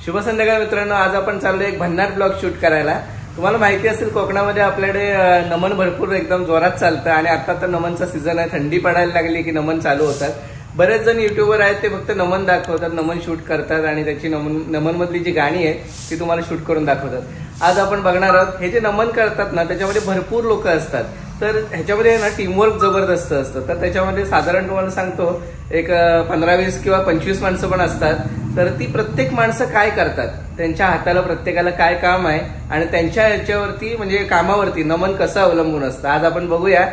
शुभ संध्याकाळ मित्रांनो, आज आपण चाललोय एक भन्नाट ब्लॉग शूट करायला। तुम्हाला माहिती असेल कोकणामध्ये आपल्याकडे नमन भरपूर एकदम जोरात चालतं आणि आता तर नमनचा सीझन आहे, थंडी पडायला लागली की नमन चालू होतात। बरेच जण युट्यूबर आहेत ते फक्त नमन दाखवतात, नमन शूट करतात आणि त्याची नमन मधली जी गाणी आहेत ती तुम्हाला शूट करून दाखवतात। आज आपण बघणार आहोत हे जे नमन करतात ना त्याच्यामध्ये भरपूर लोक असतात, तर ह्याच्यामध्ये ना टीमवर्क जबरदस्त असतं। तर त्याच्यामध्ये साधारण तुम्हाला सांगतो एक 15-20 किंवा 25 माणसं पण असतात। तर ती प्रत्येक माणसं काय करतात, त्यांच्या हाताला प्रत्येकाला काय काम आहे आणि त्यांच्या ह्याच्यावरती म्हणजे कामावरती नमन कसं अवलंबून असतं। आज आपण बघूया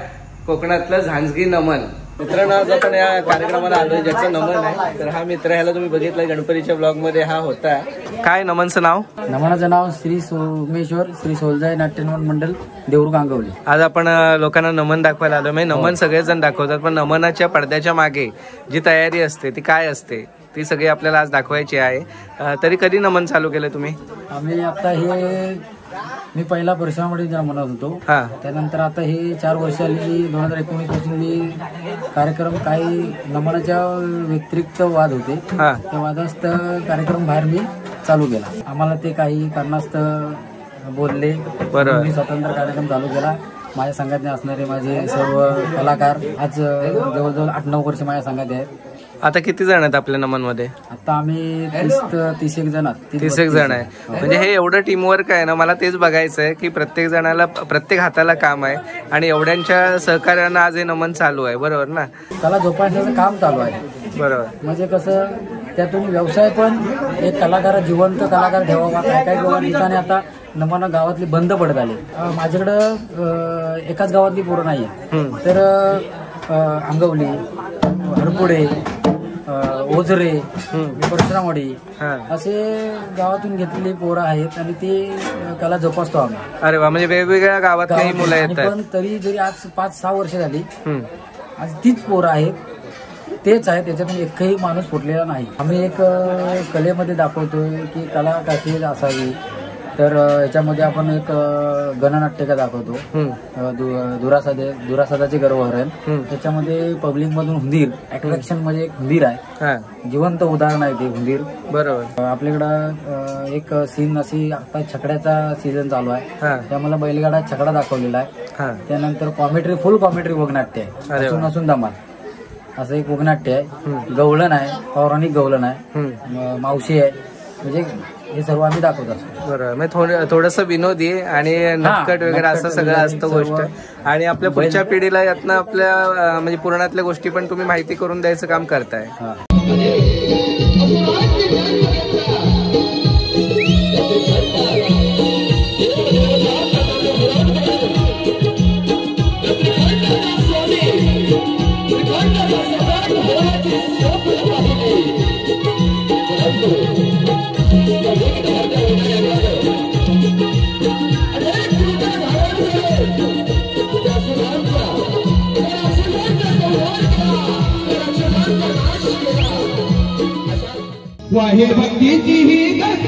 कोकणातलं झांजगी नमन। मित्रांनो, आज आपण या कार्यक्रमाला आलोय ज्याचं नमन आहे। तर हा मित्र ह्याला तुम्ही बघितलं गणपतीच्या ब्लॉग मध्ये हा होता। काय नमनचं नाव? नमनाचं नाव श्री सोमेश्वर श्री सोलजाई नाट्यनमन मंडल देऊर गांगवली। आज आपण लोकांना नमन दाखवायला आलो। म्हणजे नमन सगळेजण दाखवतात, पण नमनाच्या पडद्याच्या मागे जी तयारी असते ती काय असते ती सगळी आपल्याला आज दाखवायची आहे। तरी कधी नमन चालू केलं तुम्ही? आम्ही आता मी पहिला परिसरामध्ये म्हणत होतो, त्यानंतर आता हे 4 वर्ष आली। 2019 पासून मी कार्यक्रम काही नमनाच्या व्यतिरिक्त वाद होते, त्या वादास्त कार्यक्रम बाहेर मी चालू केला। आम्हाला ते काही कारणास्तव बोलले, मी स्वतंत्र कार्यक्रम चालू केला। माझ्या संघात असणारे माझे सर्व कलाकार आज जवळजवळ 8-9 वर्ष माझ्या संघात आहेत। आता किती जण आहेत आपल्या नमन मध्ये? आता आम्ही 30 जण आहोत। 30 जण आहे, म्हणजे हे एवढं टीमवर्क आहे ना। मला तेच बघायचं आहे की प्रत्येक जणाला प्रत्येक हाताला काम आहे आणि एवढ्यांच्या सहकार्यानं आज हे नमन चालू आहे, बरोबर ना? कला जोपासण्याचं काम चालू आहे, बरोबर। म्हणजे कसं त्यातून व्यवसाय पण एक कलाकार जिवंत कलाकार ठेवावा। काही ठिकाणी आता नमन गावातली बंद पडत आले। माझ्याकडं एकाच गावातली पोरं नाही आहे, तर अंगवली, हरपुडे, ओझरे, परशुरामवाडी असे गावातून घेतलेली पोरं आहेत आणि ते कला जोपासतो आम्ही। अरे वा, म्हणजे वेगवेगळ्या गावात काही मुलं येतात, पण तरी जरी आज 5-6 वर्ष झाली आज तीच पोरं आहेत, तेच आहे, त्याच्यातून एकही माणूस फुटलेला नाही। आम्ही एक कलेमध्ये दाखवतोय की कला कशी असावी। तर याच्यामध्ये आपण एक गणनाट्य दाखवतो, दुरासादाचे गर्वहरण। त्याच्यामध्ये पब्लिक मधून हुंदीर अट्रॅक्शन म्हणजे एक हुंदीर आहे, जिवंत उदाहरण आहे ते हुंदीर, बरोबर। आपल्याकडं एक सीन अशी आता छकड्याचा सीझन चालू आहे, त्यामुळे बैलगाडा छकडा दाखवलेला आहे। त्यानंतर फुल कॉमेट्री वगनाट्य आहे, असून धमाल असं एक वगनाट्य आहे। गवळण आहे, पौराणिक गवळण आहे, मावशी आहे, म्हणजे हे सर्व आम्ही दाखवत असतो, बरोबर। म्हणजे थोडंसं विनोदी आणि नटखट वगैरे असं सगळं असतं गोष्ट। आणि आपल्या पुढच्या पिढीला यातनं आपल्या म्हणजे पुराणातल्या गोष्टी पण तुम्ही माहिती करून द्यायचं काम करताय। वाहे भक्तीची ही पहिल्या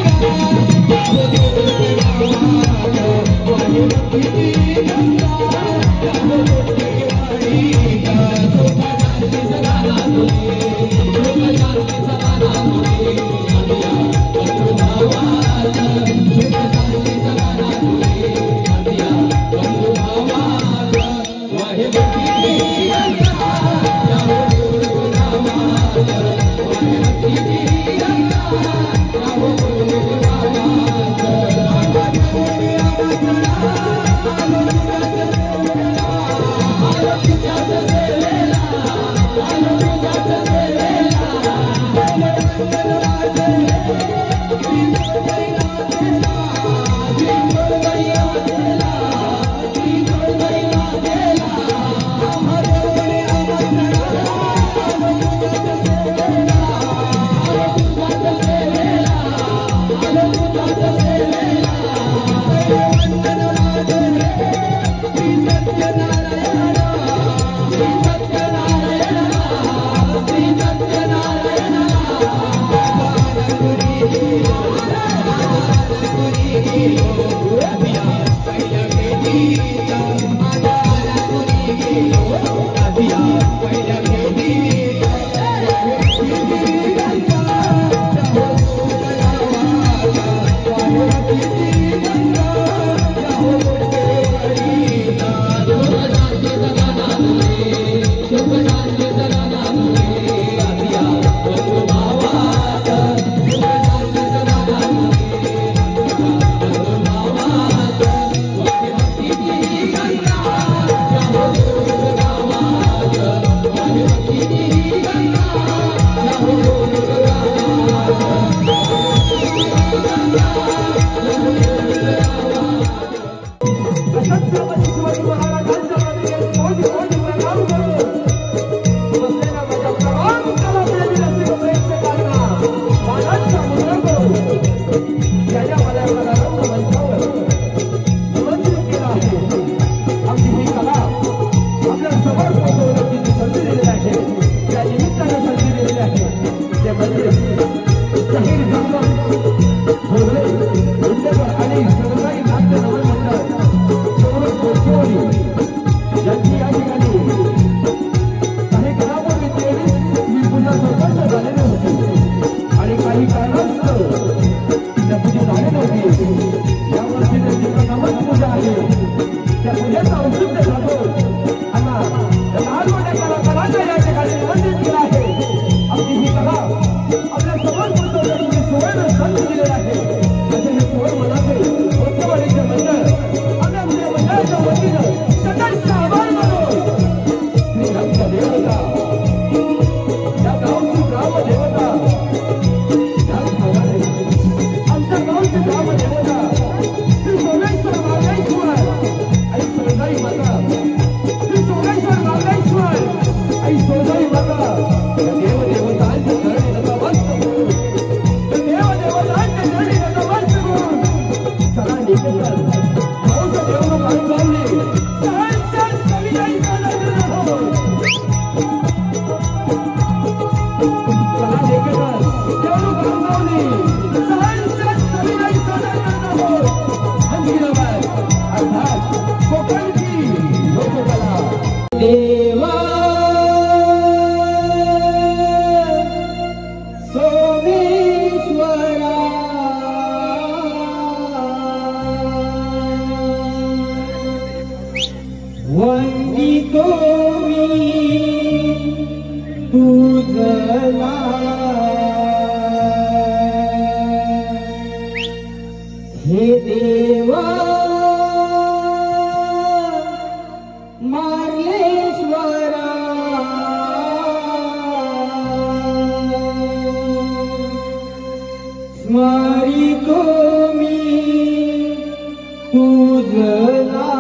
हे देवा मार्लेश्वरा स्मरितो मी तुझला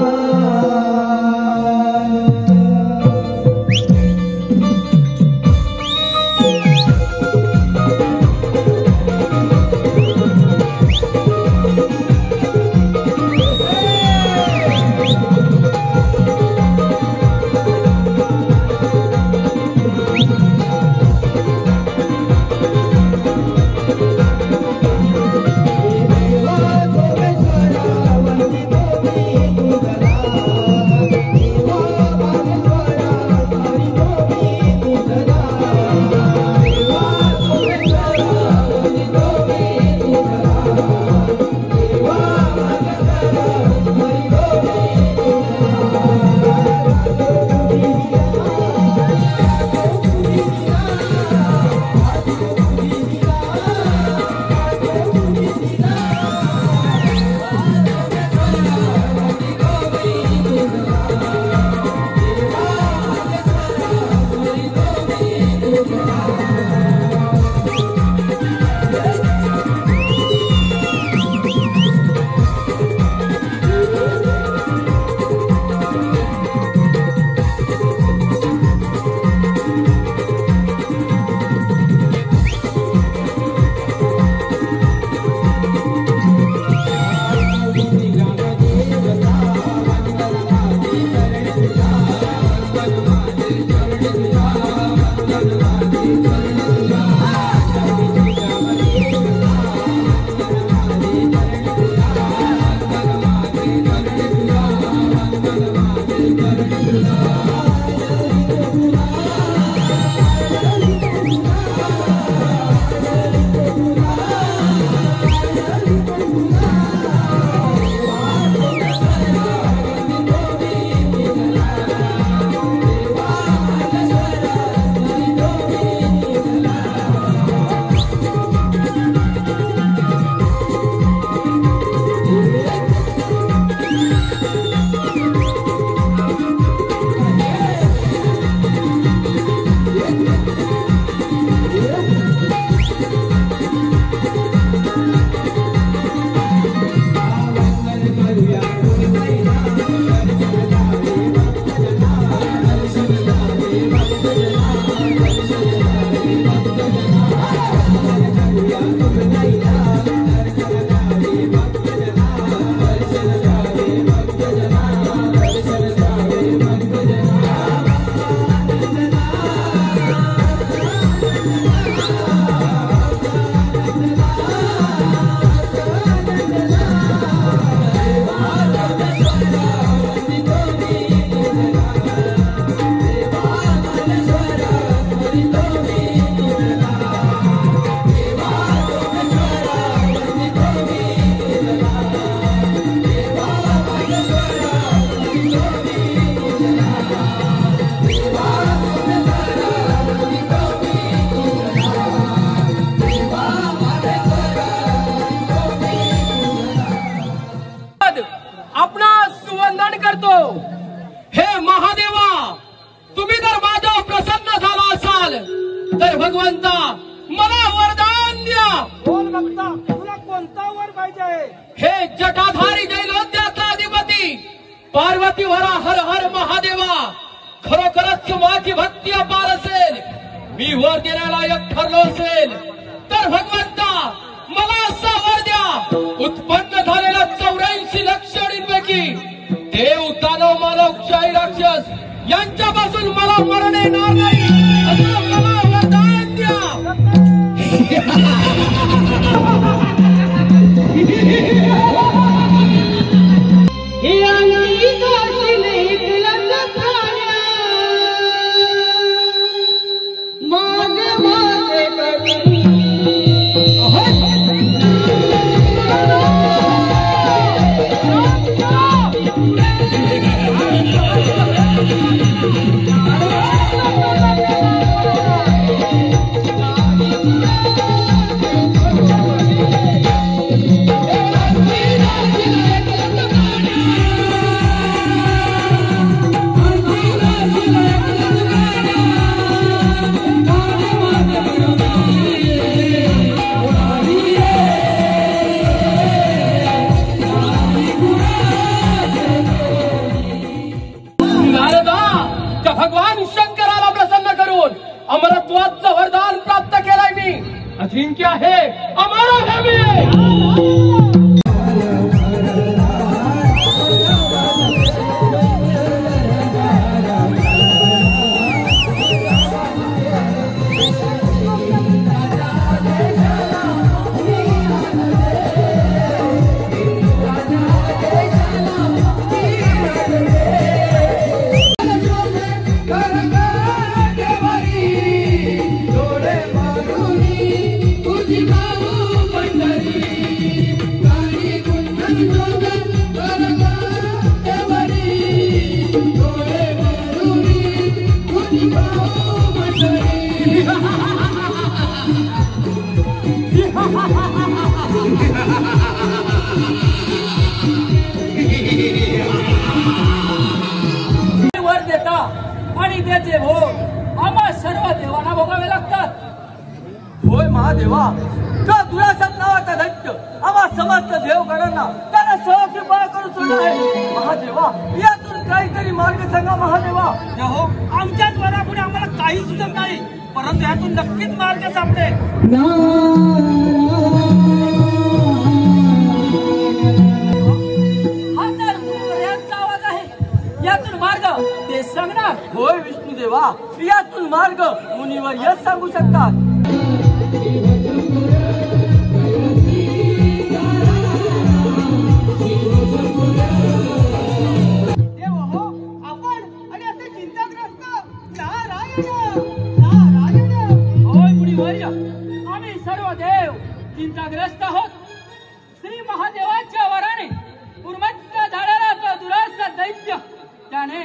तर भगवंता मला वरदान द्या. बोल बघता तुला कोणता वर पाहिजे? हे जटाधारी जैलोद्याचा अधिपती पार्वती वरा हर हर महादेवा, खरोखरच माझी भक्ती अपार असेल, मी वर देण्यालायक ठरलो असेल तर भगवंता मला असा वर द्या. उत्पन्न झालेल्या 84 लक्षणींपैकी देव, दानव, मानव, क्षय, राक्षस यांच्यापासून मला मरण येणार नाही असं मला वरदान द्या. भगवान शंकराला प्रसन्न करून अमरत्वाचं वरदान प्राप्त केलंय मी. अजिंक्य आहे, अमर आहे मी. वर देता आणि त्याचे भोग आम्हा सर्व देवांना भोगावे लागतात. होय महादेवा, का दुरासन नावाचा दैत्य आम्हा समस्त देवगणांना त्याला सहकृपा करून सोडला आहे. महादेवा, यातून काहीतरी मार्ग सांगा महादेवा. हो, आमच्याच वरापुढे आम्हाला काही सुचत नाही, परंतु यातून नक्कीच मार्ग सापडेल. हा तर मुनिवर्यांचा आवाज आहे. यातून मार्ग ते सांगणार. होय विष्णुदेवा, यातून मार्ग मुनिवर यश सांगू शकतात. देव हो, आपण आणि असे चिंताग्रस्त नारायण. होय मुनिवर्य, आम्ही सर्व देव चिंताग्रस्त आहोत. श्री महादेवाच्या वराने उर्मत्त झालेला तो दुराचा दैत्य त्याने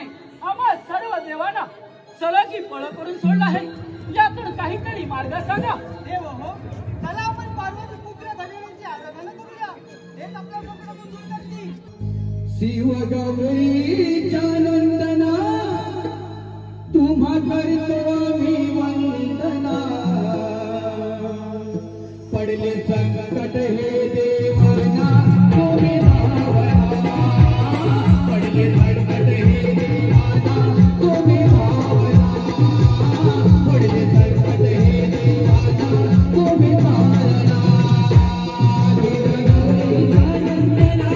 आम्हा सर्व देवांना सलगी पळ करून सोडला आहे. यातून काहीतरी मार्ग सांगा. देव हो, चला आपण पार्वती पुत्र धनेची आराधना करूया. हेच आपल्या स्वप्नातून दूर करतील. शिव गौरीच्या नंदना तुम्हा करतो मी वंदना. पडले संकट हे देवाना तुम्ही भावना. पडले संकट हे देवाना तुम्ही भावना. पडले संकट हे देवाना तुम्ही भावना. शिव गौरीच्या नंदना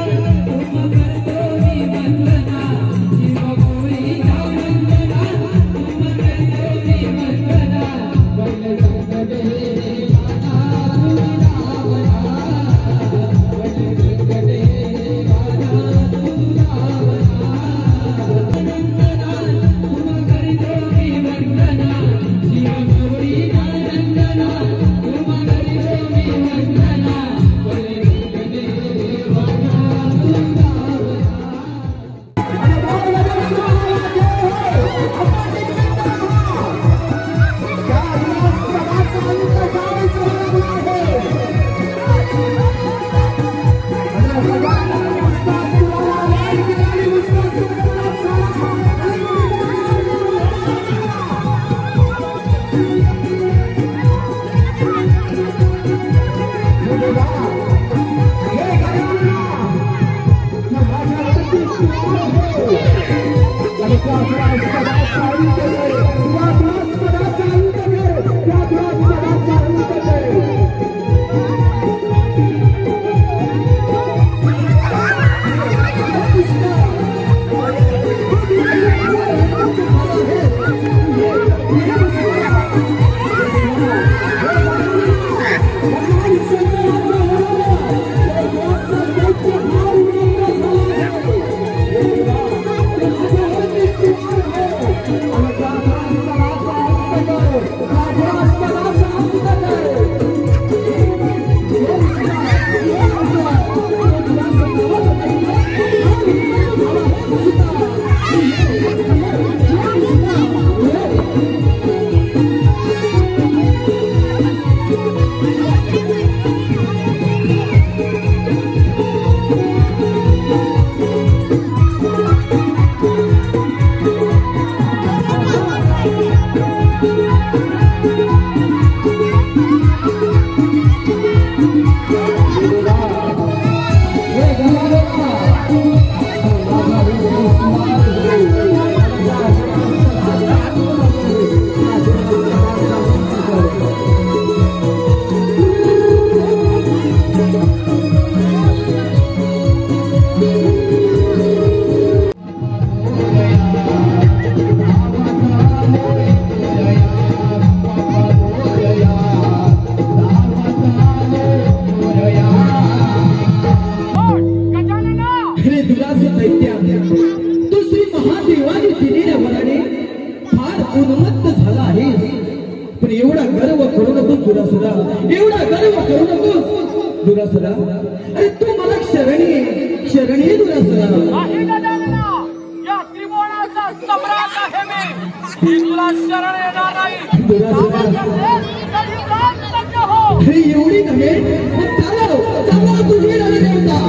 एवढा गर्व करू नकोस दुरासरा. अरे तू मला शरणी आहे दुरासरा. नाही गजानना, या त्रिभुवनाचा सम्राट आहे मी तुला शरण येणार नाही. दुरासरा तरी प्राण सज्ज हो. हे एवढी नव्हे चालव तुझी रणदेवता.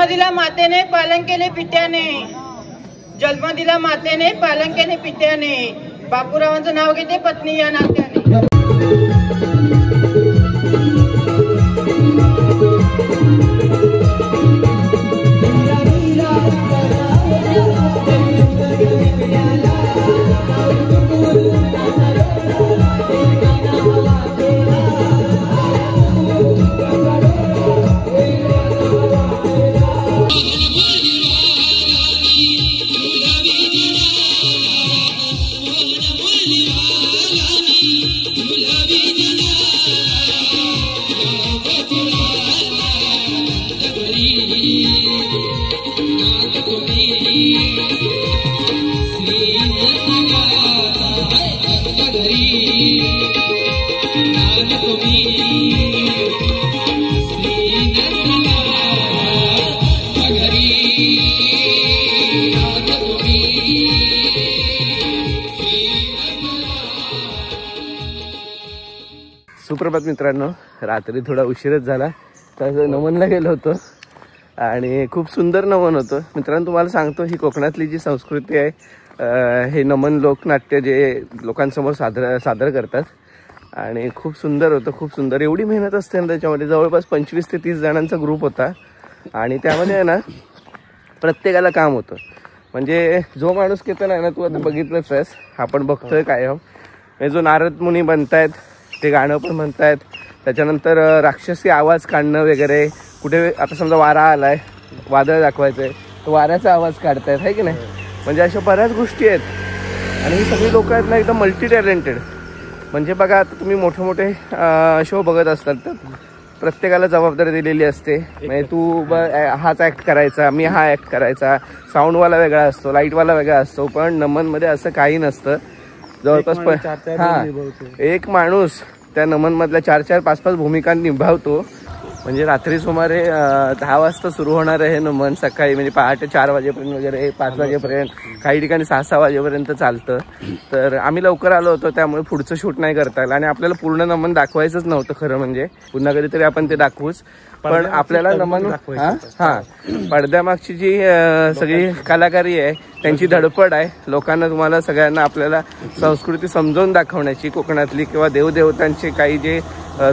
दिला मातेने पालन केले पित्याने, जन्म दिला मातेने पालन केले पित्याने, बापूरावांचं नाव घेते पत्नी या नात्याने. Thank you. सुप्रभात मित्रांनो, रात्री थोडा उशीरच झाला तर नमनला गेलो होतो आणि खूप सुंदर नमन होतं मित्रांनो. तुम्हाला सांगतो, ही कोकणातली जी संस्कृती आहे, हे नमन लोकनाट्य जे लोकांसमोर सादर करतात आणि खूप सुंदर होतं, खूप सुंदर. एवढी मेहनत असते ना त्याच्यामध्ये. जवळपास 25 ते 30 जणांचा ग्रुप होता आणि त्यामध्ये आहे ना प्रत्येकाला काम होतं. म्हणजे जो माणूस केतन आहे ना, तू आता बघितलंच आहेस, आपण बघतोय कायम. जो नारद मुनी बनतायत ते गाणं पण म्हणतायत, त्याच्यानंतर राक्षसी आवाज काढणं वगैरे. कुठे आता समजा वारा आलाय, वादळ दाखवायचंय, तर वाऱ्याचा आवाज काढतायत, आहे की नाही. म्हणजे अशा बऱ्याच गोष्टी आहेत आणि ही सगळी लोक आहेत ना एकदम मल्टी टॅलेंटेड. म्हणजे बघा, आता तुम्ही मोठे मोठे शो बघत असतात तर प्रत्येकाला जबाबदारी दिलेली असते. म्हणजे तू हाच ॲक्ट करायचा, मी हा ॲक्ट करायचा, साऊंडवाला वेगळा असतो, लाईटवाला वेगळा असतो. पण नमनमध्ये असं काही नसतं. जवळपास एक माणूस त्या नमनमधल्या 4-4, 5-5 भूमिका निभावतो. म्हणजे रात्री सुमारे 10 वाजता सुरू होणार आहे हे नमन. सकाळी म्हणजे पहाटे 4 वाजेपर्यंत वगैरे, 5 वाजेपर्यंत, काही ठिकाणी 6-6 वाजेपर्यंत चालतं. तर आम्ही लवकर आलो होतो त्यामुळे पुढचं शूट नाही करता आलं आणि आपल्याला पूर्ण नमन दाखवायचंच नव्हतं खरं म्हणजे. पुन्हा कधीतरी आपण ते दाखवूच. पण आपल्याला नमन पडद्यामागची जी सगळी कलाकारी आहे त्यांची धडपड आहे. लोकांना, तुम्हाला सगळ्यांना आपल्याला संस्कृती समजावून दाखवण्याची कोकणातली, किंवा देवदेवतांचे काही जे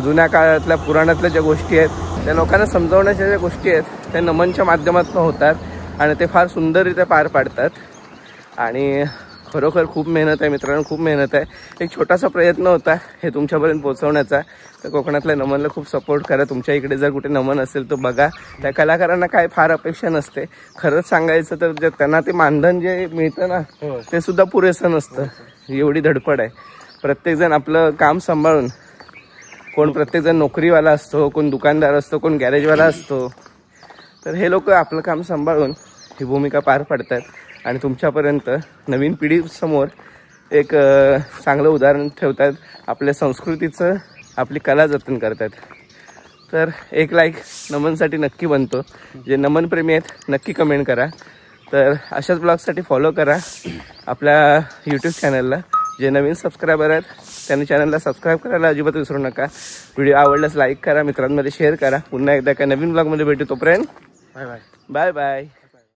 जुन्या काळातल्या पुराणातल्या ज्या गोष्टी आहेत त्या लोकांना समजावण्याच्या ज्या गोष्टी आहेत त्या नमनच्या माध्यमातून होतात आणि ते फार सुंदररित्या पार पाडतात. आणि खरोखर खूप मेहनत आहे मित्रांनो, खूप मेहनत आहे. एक छोटासा प्रयत्न होता हे तुमच्यापर्यंत पोहोचवण्याचा. तर कोकणातल्या नमनला खूप सपोर्ट करा. तुमच्या इकडे जर कुठे नमन असेल तर बघा. त्या कलाकारांना काय फार अपेक्षा नसते. खरंच सांगायचं तर त्यांना ते मानधन जे मिळतं ना ते सुद्धा पुरेसं नसतं. एवढी धडपड आहे. प्रत्येकजण आपलं काम सांभाळून, प्रत्येकजण नोकरीवाला असतो, कोण दुकानदार असतो, कोण गॅरेजवाला असतो. तर हे लोक आपलं काम सांभाळून ही भूमिका पार पाडतात आणि तुमच्यापर्यंत नवीन पिढीसमोर एक चांगलं उदाहरण ठेवतात. आपल्या संस्कृतीचं, आपली कला जतन करतात. तर एक लाईक नमनसाठी नक्की बनतो. जे नमनप्रेमी आहेत नक्की कमेंट करा. तर अशाच ब्लॉगसाठी फॉलो करा आपल्या यूट्यूब चॅनलला. जे नवीन सबस्क्रायबर आहेत त्यांनी चॅनलला सबस्क्राईब करायला अजिबात विसरू नका. व्हिडिओ आवडल्यास लाईक करा, मित्रांमध्ये शेअर करा. पुन्हा एकदा एका नवीन ब्लॉगमध्ये भेटू. तोपर्यंत बाय बाय.